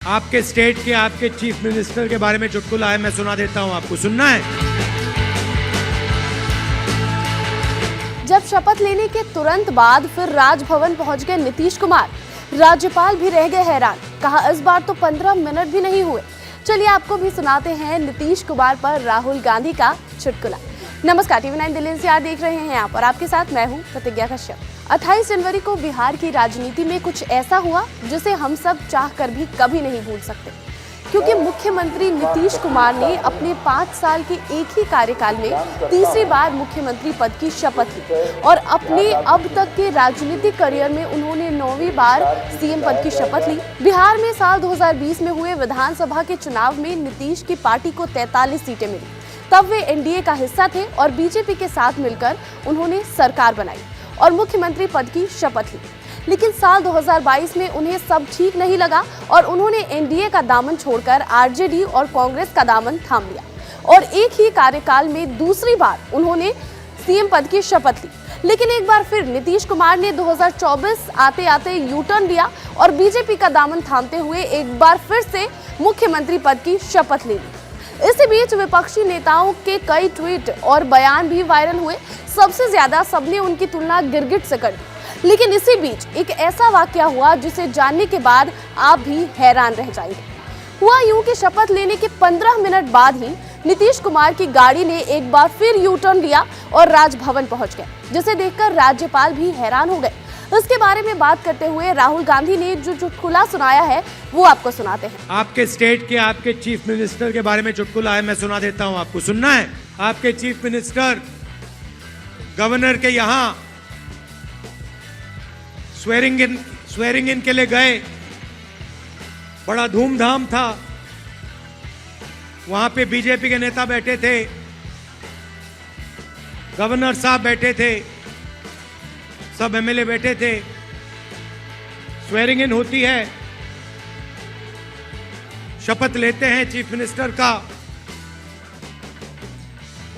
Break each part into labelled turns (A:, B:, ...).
A: आपके स्टेट के आपके चीफ मिनिस्टर के बारे में चुटकुला है, मैं सुना देता हूं, आपको सुनना है।
B: जब शपथ लेने के तुरंत बाद फिर राजभवन पहुंच गए नीतीश कुमार। राज्यपाल भी रह गए हैरान, कहा इस बार तो 15 मिनट भी नहीं हुए। चलिए आपको भी सुनाते हैं नीतीश कुमार पर राहुल गांधी का चुटकुला। नमस्कार, TV9 दिल्ली एनसीआर देख रहे हैं आप और आपके साथ मैं हूं प्रतिज्ञा कश्यप। 28 जनवरी को बिहार की राजनीति में कुछ ऐसा हुआ जिसे हम सब चाहकर भी कभी नहीं भूल सकते, क्योंकि मुख्यमंत्री नीतीश कुमार ने अपने 5 साल के एक ही कार्यकाल में तीसरी बार मुख्यमंत्री पद की शपथ ली और अपने अब तक के राजनीतिक करियर में उन्होंने 9वीं बार सीएम पद की शपथ ली। बिहार में साल 2020 में हुए विधानसभा के चुनाव में नीतीश की पार्टी को 43 सीटें मिली। तब वे एनडीए का हिस्सा थे और बीजेपी के साथ मिलकर उन्होंने सरकार बनाई और मुख्यमंत्री पद की शपथ ली। लेकिन साल 2022 में उन्हें सब ठीक नहीं लगा और उन्होंने एनडीए का दामन छोड़कर आरजेडी और कांग्रेस का दामन थाम लिया और एक ही कार्यकाल में दूसरी बार उन्होंने सीएम पद की शपथ ली। लेकिन एक बार फिर नीतीश कुमार ने 2024 आते आते यू टर्न लिया और बीजेपी का दामन थामते हुए एक बार फिर से मुख्यमंत्री पद की शपथ ले ली। इसी बीच विपक्षी नेताओं के कई ट्वीट और बयान भी वायरल हुए। सबसे ज्यादा सबने उनकी तुलना गिरगिट से कर दी। लेकिन इसी बीच एक ऐसा वाकया हुआ जिसे जानने के बाद आप भी हैरान रह जाएंगे। हुआ यूं कि शपथ लेने के 15 मिनट बाद ही नीतीश कुमार की गाड़ी ने एक बार फिर यू टर्न लिया और राजभवन पहुंच गए, जिसे देखकर राज्यपाल भी हैरान हो गए। इसके बारे में बात करते हुए राहुल गांधी ने जो चुटकुला सुनाया है वो आपको सुनाते हैं।
A: आपके स्टेट के आपके चीफ मिनिस्टर के बारे में चुटकुला है, मैं सुना देता हूं, आपको सुनना है। आपके चीफ मिनिस्टर गवर्नर के यहाँ स्वेरिंग इन के लिए गए। बड़ा धूमधाम था। वहां पे बीजेपी के नेता बैठे थे, गवर्नर साहब बैठे थे, सब एमएलए बैठे थे। स्वेरिंग इन होती है, शपथ लेते हैं चीफ मिनिस्टर का।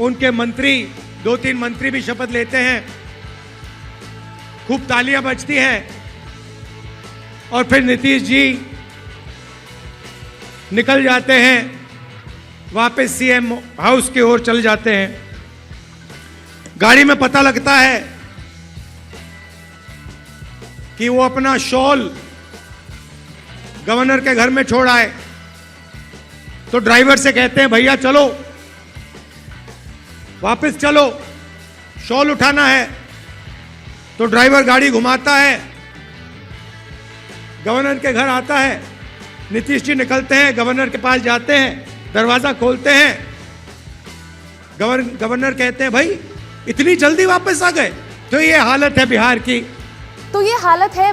A: उनके मंत्री 2-3 मंत्री भी शपथ लेते हैं। खूब तालियां बजती हैं और फिर नीतीश जी निकल जाते हैं, वापस सीएम हाउस की ओर चले जाते हैं। गाड़ी में पता लगता है कि वो अपना शॉल गवर्नर के घर में छोड़ आए। तो ड्राइवर से कहते हैं, भैया चलो वापस चलो, शॉल उठाना है। तो ड्राइवर गाड़ी घुमाता है, गवर्नर के घर आता है। नीतीश जी निकलते हैं, गवर्नर के पास जाते हैं, दरवाजा खोलते हैं। गवर्नर कहते हैं, भाई इतनी जल्दी वापस आ गए। तो ये हालत है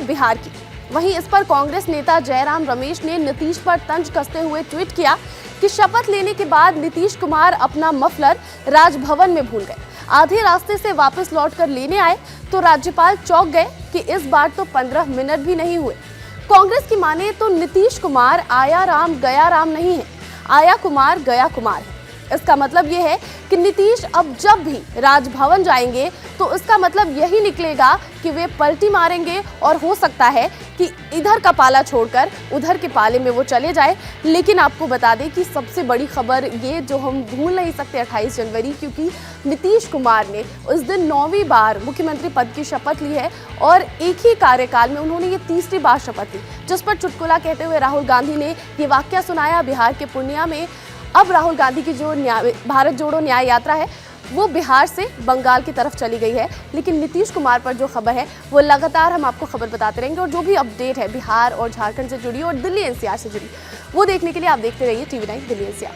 A: बिहार की। वहीं इस पर कांग्रेस नेता जयराम रमेश ने नीतीश पर तंज कसते हुए ट्वीट किया कि शपथ लेने के बाद नीतीश कुमार अपना मफलर राजभवन में भूल गए। आधे रास्ते से वापस लौटकर लेने आए तो राज्यपाल चौंक गए कि इस बार तो 15 मिनट भी नहीं हुए। कांग्रेस की माने तो नीतीश कुमार आया राम गया राम नहीं है, आया कुमार गया कुमार है। इसका मतलब ये है कि नीतीश अब जब भी राजभवन जाएंगे तो इसका मतलब यही निकलेगा कि वे पलटी मारेंगे और हो सकता है कि इधर का पाला छोड़कर उधर के पाले में वो चले जाए। लेकिन आपको बता दें कि सबसे बड़ी खबर ये जो हम भूल नहीं सकते 28 जनवरी, क्योंकि नीतीश कुमार ने उस दिन 9वीं बार मुख्यमंत्री पद की शपथ ली है और एक ही कार्यकाल में उन्होंने ये तीसरी बार शपथ ली, जिस पर चुटकुला कहते हुए राहुल गांधी ने ये वाकया सुनाया। बिहार के पूर्णिया में अब राहुल गांधी की जो भारत जोड़ो न्याय यात्रा है वो बिहार से बंगाल की तरफ चली गई है। लेकिन नीतीश कुमार पर जो खबर है वो लगातार हम आपको खबर बताते रहेंगे और जो भी अपडेट है बिहार और झारखंड से जुड़ी और दिल्ली एनसीआर से जुड़ी वो देखने के लिए आप देखते रहिए TV9 दिल्ली एनसीआर।